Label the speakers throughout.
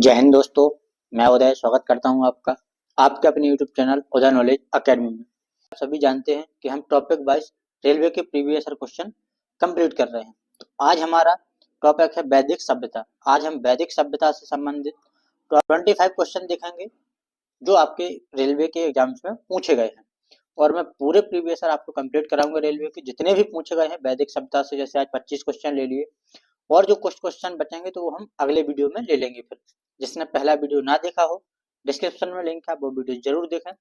Speaker 1: जय हिंद दोस्तों, मैं उदय स्वागत करता हूं आपका आपके अपने यूट्यूब चैनल उदय नॉलेज अकेडमी में। आप सभी जानते हैं कि हम टॉपिक वाइज रेलवे के प्रीवियस ईयर क्वेश्चन कंप्लीट कर रहे हैं। तो आज हमारा टॉपिक है वैदिक सभ्यता। आज हम वैदिक सभ्यता से संबंधित 25 क्वेश्चन देखेंगे जो आपके रेलवे के एग्जाम्स में पूछे गए हैं, और मैं पूरे प्रीवियस ईयर आपको कंप्लीट कराऊंगा। रेलवे के जितने भी पूछे गए हैं वैदिक सभ्यता से, जैसे आज 25 क्वेश्चन ले लिए, और जो कुछ क्वेश्चन बचेंगे तो वो हम अगले वीडियो में ले लेंगे। फिर जिसने पहला वीडियो ना देखा हो, डिस्क्रिप्शन में लिंक है, वो वीडियो जरूर देखें।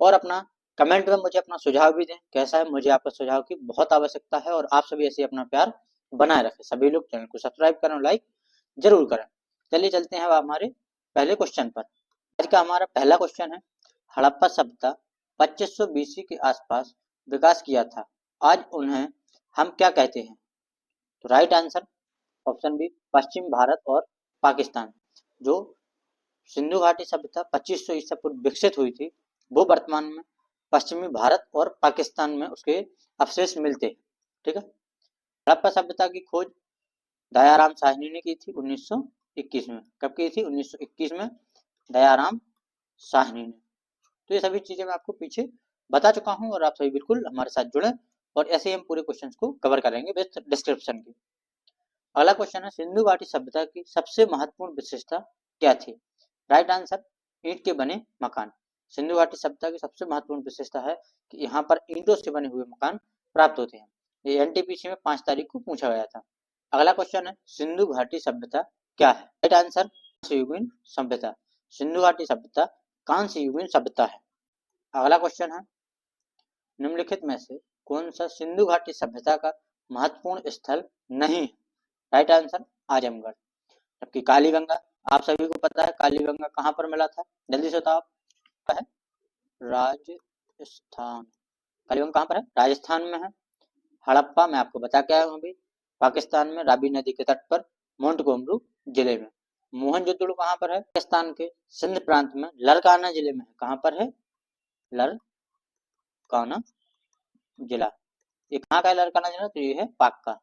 Speaker 1: और अपना कमेंट में मुझे अपना सुझाव भी दें कैसा है। मुझे आपका सुझाव की बहुत आवश्यकता है, और आप सभी ऐसे अपना प्यार बनाए रखें। सभी लोग चैनल को सब्सक्राइब करें, लाइक जरूर करें। चलिए चलते हैं अब हमारे पहले क्वेश्चन पर। आज का हमारा पहला क्वेश्चन है, हड़प्पा सभ्यता 2500 BC के आसपास विकास किया था, आज उन्हें हम क्या कहते हैं? तो राइट आंसर ऑप्शन बी, पश्चिम भारत और पाकिस्तान। जो सिंधु घाटी सभ्यता 2500 ईसा पूर्व विकसित हुई थी, वो वर्तमान में पश्चिमी भारत और पाकिस्तान में उसके अवशेष मिलते हैं। ठीक है। हड़प्पा सभ्यता की खोज दयाराम साहनी ने की थी 1921 में। कब की थी? 1921 में दयाराम साहनी ने। तो ये सभी चीजें मैं आपको पीछे बता चुका हूं, और आप सभी बिल्कुल हमारे साथ जुड़े, और ऐसे ही हम पूरे क्वेश्चन को कवर करेंगे विद डिस्क्रिप्शन की। अगला क्वेश्चन है, सिंधु घाटी सभ्यता की सबसे महत्वपूर्ण विशेषता क्या थी? राइट आंसर, ईंट के बने मकान। सिंधु घाटी सभ्यता की सबसे महत्वपूर्ण विशेषता है कि यहाँ पर ईंटों से बने हुए मकान प्राप्त होते हैं। ये एनटीपीसी में 5 तारीख को पूछा गया था। अगला क्वेश्चन है, सिंधु घाटी सभ्यता क्या है? राइट आंसर, कांस्ययुगीन सभ्यता। सिंधु घाटी सभ्यता कांस्ययुगीन सभ्यता है। अगला क्वेश्चन है, निम्नलिखित में से कौन सा सिंधु घाटी सभ्यता का महत्वपूर्ण स्थल नहीं है? Right answer, Azamgarh. जबकि कालीगंगा, आप सभी को पता है कालीगंगा कहाँ पर मिला था? जल्दी से बताओ। है राजस्थान। कालीगंगा कहाँ पर है? राजस्थान में है। हड़प्पा मैं आपको बता के आया हूँ अभी, पाकिस्तान में रावी नदी के तट पर मोंटगोमरू जिले में। मोहनजोदड़ो कहाँ पर है? पाकिस्तान के सिंध प्रांत में लरकाना जिले में है। कहाँ पर है? लरकाना जिला। ये कहाँ का है लरकाना जिला? तो ये है पाक का,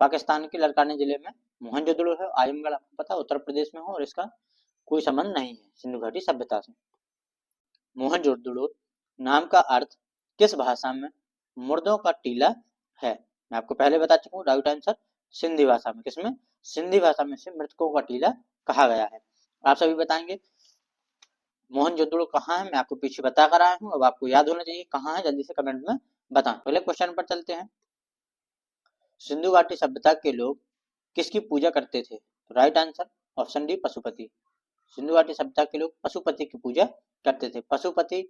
Speaker 1: पाकिस्तान के लरकाना जिले में मोहनजोदड़ो है। आजमगढ़ आपको पता है उत्तर प्रदेश में हो, और इसका कोई संबंध नहीं है सिंधु घाटी सभ्यता से। मोहनजोदड़ो नाम का अर्थ किस भाषा में मुर्दों का टीला है? मैं आपको पहले बता चुका हूँ। राइट आंसर, सिंधी भाषा में। किसमें? सिंधी भाषा में से मृतकों का टीला कहा गया है। आप सभी बताएंगे मोहनजोदड़ो कहाँ है? मैं आपको पीछे बता कर आया हूँ, अब आपको याद होना चाहिए कहाँ है। जल्दी से कमेंट में बताएं। पहले क्वेश्चन पर चलते हैं। सिंधु घाटी सभ्यता के लोग किसकी पूजा करते थे? Right answer option D, Pashupati. Sindhu घाटी सभ्यता के लोग पशुपति की पूजा करते थे। पशुपति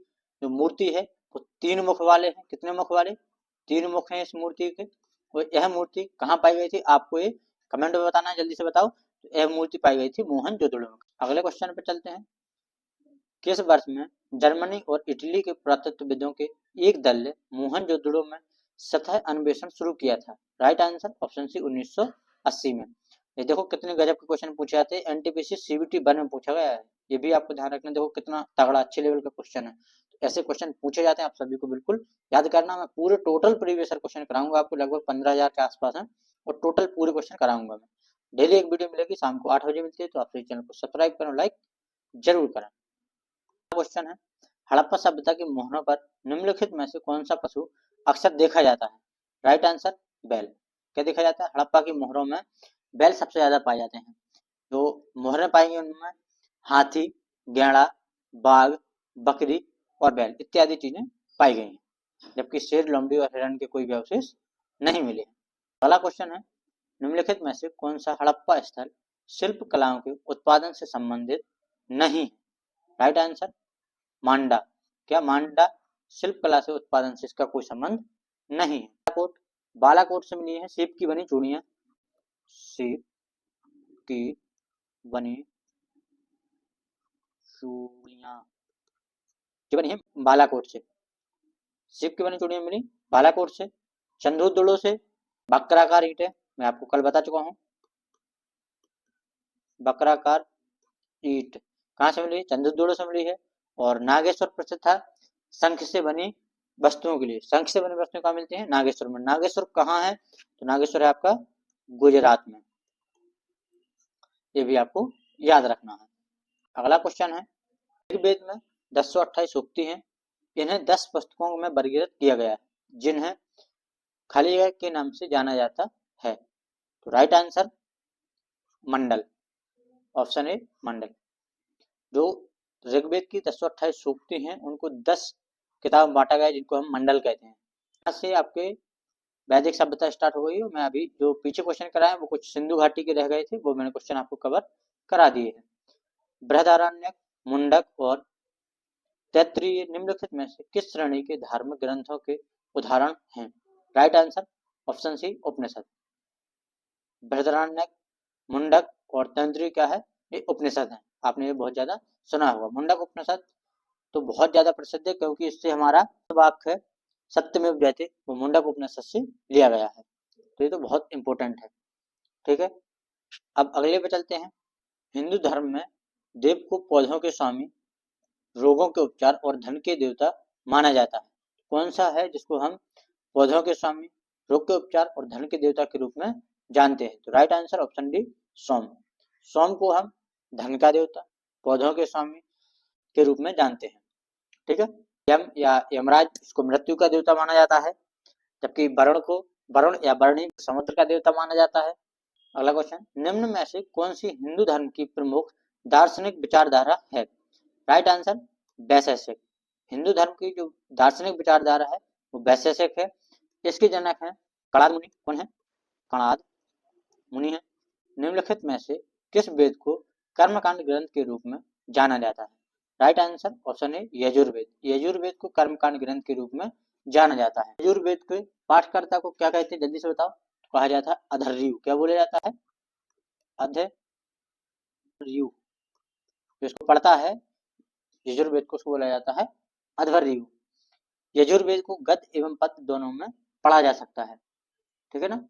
Speaker 1: जो मूर्ति है वो 3 मुख वाले हैं। कितने मुख वाले? 3 मुख हैं इस मूर्ति के। और यह मूर्ति कहाँ पाई गई थी? आपको ये कमेंट में बताना है, जल्दी से बताओ। तो यह मूर्ति पाई गई थी मोहनजोदड़ो में। अगले क्वेश्चन पे चलते हैं। किस वर्ष में जर्मनी और इटली के पुरातत्वविदों के एक दल ने मोहनजोदड़ो में सतह अन्वेषण शुरू किया था? राइट आंसर ऑप्शन सी, 1980 में। ये देखो कितने गजब के क्वेश्चन पूछे जाते हैं। एनटीपीसी सीबीटी 1 में पूछा गया है, ये भी आपको ध्यान रखना। देखो कितना तगड़ा अच्छे लेवल का क्वेश्चन है। तो ऐसे क्वेश्चन पूछे जाते हैं, आप सभी को बिल्कुल याद करना। मैं पूरे टोटल प्रीवियस ईयर क्वेश्चन कराऊंगा आपको, लगभग 15,000 के आसपास है, और टोटल पूरे क्वेश्चन कराऊंगा मैं। डेली एक वीडियो मिलेगी, शाम को 8 बजे मिलती है। तो आप चैनल को सब्सक्राइब करें, लाइक जरूर करें। क्वेश्चन है, हड़प्पा सभ्यता की मोहरों पर निम्नलिखित में से कौन सा पशु अक्सर देखा जाता है? राइट आंसर, बैल। क्या देखा जाता है? हड़प्पा की मोहरों में बैल सबसे ज्यादा पाए जाते हैं। जो मोहरें पाई गई उनमें हाथी, गैंडा, बाघ, बकरी और बैल इत्यादि चीजें पाई गई हैं, जबकि शेर, लोमड़ी और हिरण के कोई भी अवशेष नहीं मिले। अगला क्वेश्चन है, निम्नलिखित में से कौन सा हड़प्पा स्थल शिल्प कलाओं के उत्पादन से संबंधित नहीं? राइट आंसर, मांडा। क्या मांडा शिल्प कला से उत्पादन से इसका कोई संबंध नहीं है। बालाकोट, बालाकोट से मिली है सीप की बनी चूड़ियां। सीप की बनी चूड़ियां जो बनी है बालाकोट से। सीप की बनी चूड़ियां मिली बालाकोट से। चंद्रोदड़ो से बकराकार ईंटें, मैं आपको कल बता चुका हूं। बकराकार ईंट कहाँ से मिली? चंद्रोदड़ो से मिली है। और नागेश्वर प्रसिद्ध था शंख से बनी वस्तुओं के लिए। शंख से बनी वस्तुएं कहाँ मिलती हैं? नागेश्वर में। नागेश्वर कहाँ है? तो नागेश्वर है आपका गुजरात में। ये भी आपको याद रखना है। अगला क्वेश्चन है, ऋग्वेद में 1028 सूक्ति हैं, इन्हें 10 पुस्तकों में वर्गीकृत किया गया है, जिन्हें खाली जगह के नाम से जाना जाता है। तो राइट आंसर मंडल, ऑप्शन ए मंडल। जो ऋग्वेद की 1028 सूक्ति हैं उनको 10 किताब में बांटा गया है, जिनको हम मंडल कहते हैं। यहाँ से आपके वैदिक सभ्यता स्टार्ट हो गई है। मैं अभी जो पीछे क्वेश्चन कराए वो कुछ सिंधु घाटी के रह गए थे, वो मैंने क्वेश्चन आपको कवर करा दिए हैं। बृहदारण्यक, मुंडक और तैत्तिरीय निम्नलिखित में से किस श्रेणी के धार्मिक ग्रंथों के उदाहरण हैं? राइट आंसर ऑप्शन सी उपनिषद। बृहदारण्यक, मुंडक और तैत्तिरीय क्या है? ये उपनिषद है। आपने ये बहुत ज्यादा सुना होगा। मुंडक उपनिषद तो बहुत ज्यादा प्रसिद्ध है, क्योंकि इससे हमारा वाक्य है सत्यमेव जयते, वो मुंडक उपनिषद से लिया गया है। तो ये तो बहुत इंपॉर्टेंट है। ठीक है, अब अगले पे चलते हैं। हिंदू धर्म में देव को पौधों के स्वामी, रोगों के उपचार और धन के देवता माना जाता है। कौन सा है जिसको हम पौधों के स्वामी, रोग के उपचार और धन के देवता के रूप में जानते हैं? तो राइट आंसर ऑप्शन डी सोम। सोम को हम धन का देवता, पौधों के स्वामी के रूप में जानते हैं। ठीक है, यम या यमराज, इसको मृत्यु का देवता माना जाता है, जबकि वरुण को वरुण या वर्णी समुद्र का देवता माना जाता है। अगला क्वेश्चन, निम्न में से कौन सी हिंदू धर्म की प्रमुख दार्शनिक विचारधारा है? राइट आंसर वैशेषिक। हिंदू धर्म की जो दार्शनिक विचारधारा है वो वैशेषिक है। इसके जनक है कणाद मुनि। कौन है? कणाद मुनि है। निम्नलिखित में से किस वेद को कर्मकांड ग्रंथ के रूप में जाना जाता है? राइट आंसर ऑप्शन है यजुर्वेद। यजुर्वेद को कर्मकांड ग्रंथ के रूप में जाना जाता है। यजुर्वेद के पाठकर्ता को क्या कहते हैं? जल्दी से बताओ। कहा जाता है अधर्यु। क्या बोला जाता है? अधर्यु। जो इसको पढ़ता है यजुर्वेद को उसको बोला जाता है अध्वर्यु। यजुर्वेद को गद्य एवं पद्य दोनों में पढ़ा जा सकता है। ठीक है ना।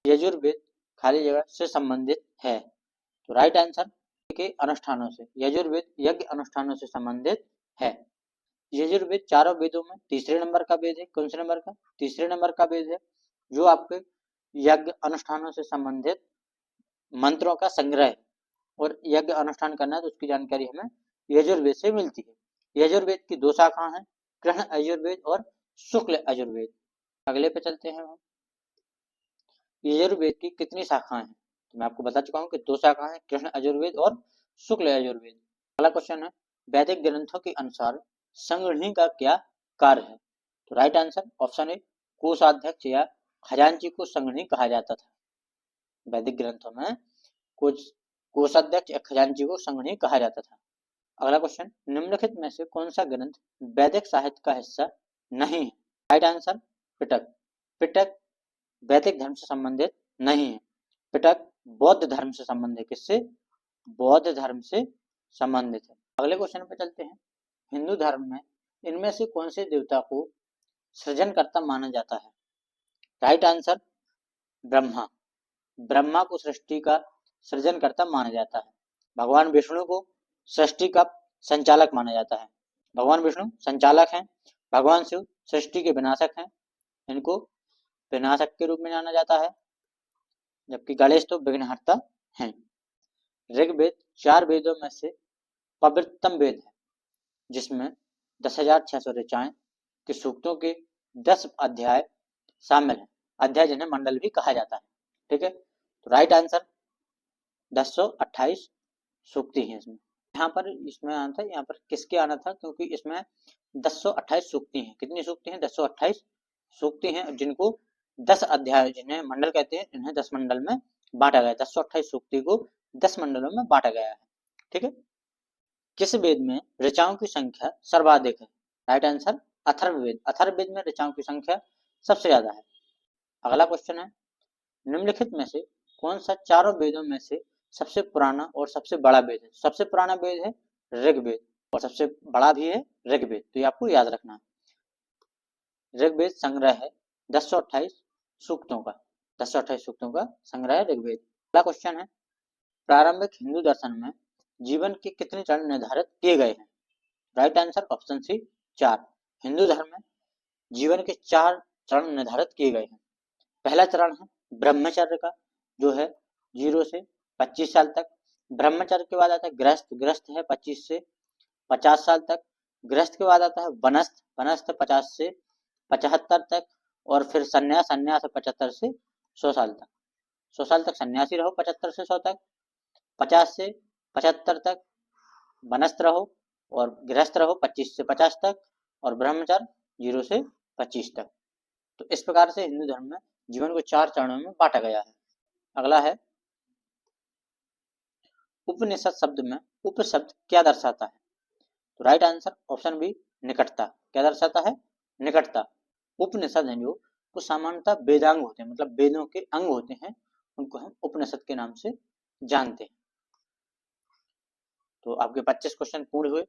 Speaker 1: यजुर्वेद खाली जगह से संबंधित है। तो राइट आंसर के अनुष्ठानों से, यजुर्वेद यज्ञ अनुष्ठानों से संबंधित है। यजुर्वेद चारों वेदों में तीसरे नंबर का वेद है। कौन से नंबर का? तीसरे नंबर का वेद है, जो आपके यज्ञ अनुष्ठानों से संबंधित मंत्रों का संग्रह और यज्ञ अनुष्ठान करना है तो उसकी जानकारी हमें यजुर्वेद से मिलती है। यजुर्वेद की 2 शाखाएं हैं, कृष्ण यजुर्वेद और शुक्ल यजुर्वेद। अगले पे चलते हैं हम। यजुर्वेद की कितनी शाखाएं हैं? तो मैं आपको बता चुका हूं कि 2 शाखाएं हैं, कृष्ण यजुर्वेद और शुक्ल यजुर्वेद। अगला क्वेश्चन है, वैदिक ग्रंथों के अनुसार संगृही का क्या कार्य है? तो राइट आंसर ऑप्शन ए कोषाध्यक्ष या खजांची को संगृही कहा जाता था। वैदिक ग्रंथों में कुछ कोषाध्यक्ष या खजांची को संगृही कहा जाता था। अगला क्वेश्चन, निम्नलिखित में से कौन सा ग्रंथ वैदिक साहित्य का हिस्सा नहीं है? राइट आंसर पिटक। पिटक वैदिक धर्म से संबंधित नहीं है। पिटक बौद्ध धर्म से संबंधित। किससे? बौद्ध धर्म से संबंधित है। अगले क्वेश्चन पे चलते हैं। हिंदू धर्म में इनमें से कौन से देवता को सृजनकर्ता माना जाता है? Right answer Brahma. ब्रह्मा को सृष्टि का सृजनकर्ता माना जाता है। भगवान विष्णु को सृष्टि का संचालक माना जाता है। भगवान विष्णु संचालक हैं, भगवान शिव सृष्टि के विनाशक हैं, इनको विनाशक के रूप में जाना जाता है, जबकि गणेश तो विघ्नहर्ता हैं। ऋग्वेद 4 वेदों में से पवित्रतम वेद है, जिसमें 10,600 ऋचाएं के सूक्तों के 10 अध्याय शामिल हैं। अध्याय जिन्हें मंडल भी कहा जाता है। ठीक है, तो राइट आंसर 1028 सूक्ति हैं इसमें। यहाँ पर इसमें आना था, यहाँ पर किसके आना था? क्योंकि इसमें 1028 सूक्ति हैं। कितनी सूक्ति हैं? 1028 सूक्ति हैं, जिनको 10 अध्याय, जिन्हें मंडल कहते हैं, इन्हें 10 मंडल में बांटा गया है। 1028 सूक्ति को 10 मंडलों में बांटा गया है। ठीक है, किस वेद में ऋचाओं की संख्या सर्वाधिक है? Right answer Atharvaveda. अथर्ववेद में ऋचाओं की संख्या सबसे ज्यादा है। अगला क्वेश्चन है, निम्नलिखित में से कौन सा चारों वेदों में से सबसे पुराना और सबसे बड़ा वेद है? सबसे पुराना वेद है ऋग्वेद और सबसे बड़ा भी है ऋग्वेद। तो ये आपको याद रखना है। ऋग्वेद संग्रह है 1028 सूक्तों का। 1028 सूक्तों का संग्रह है ऋग्वेद। अगला क्वेश्चन है, प्रारंभिक हिंदू दर्शन में जीवन के कितने चरण निर्धारित किए गए हैं? Right answer option C 4। Hindu धर्म में जीवन के 4 चरण निर्धारित किए गए हैं। पहला चरण है ब्रह्मचर्य का, जो है 0 से 25 साल तक। ब्रह्मचर्य के बाद आता है गृहस्थ, गृहस्थ है 25 से 50 साल तक। गृहस्थ के बाद आता है वनस्थ, वनस्थ 50 से 75 तक। और फिर संन्यास, संन्यास है 75 से 100 साल तक। 100 साल तक सन्यासी रहो, 75 से 100 तक। 50 से 75 तक वनस्थ रहो, और गृहस्थ रहो 25 से 50 तक, और ब्रह्मचर्य 0 से 25 तक। तो इस प्रकार से हिंदू धर्म में जीवन को 4 चरणों में बांटा गया है। अगला है उपनिषद शब्द में उप शब्द क्या दर्शाता है? तो राइट आंसर ऑप्शन बी, निकटता। क्या दर्शाता है? निकटता। उपनिषद हैं जो वो सामान्यतः वेदांग होते हैं, मतलब वेदों के अंग होते हैं, उनको हम उपनिषद के नाम से जानते हैं। तो आपके 25 क्वेश्चन पूर्ण हुए।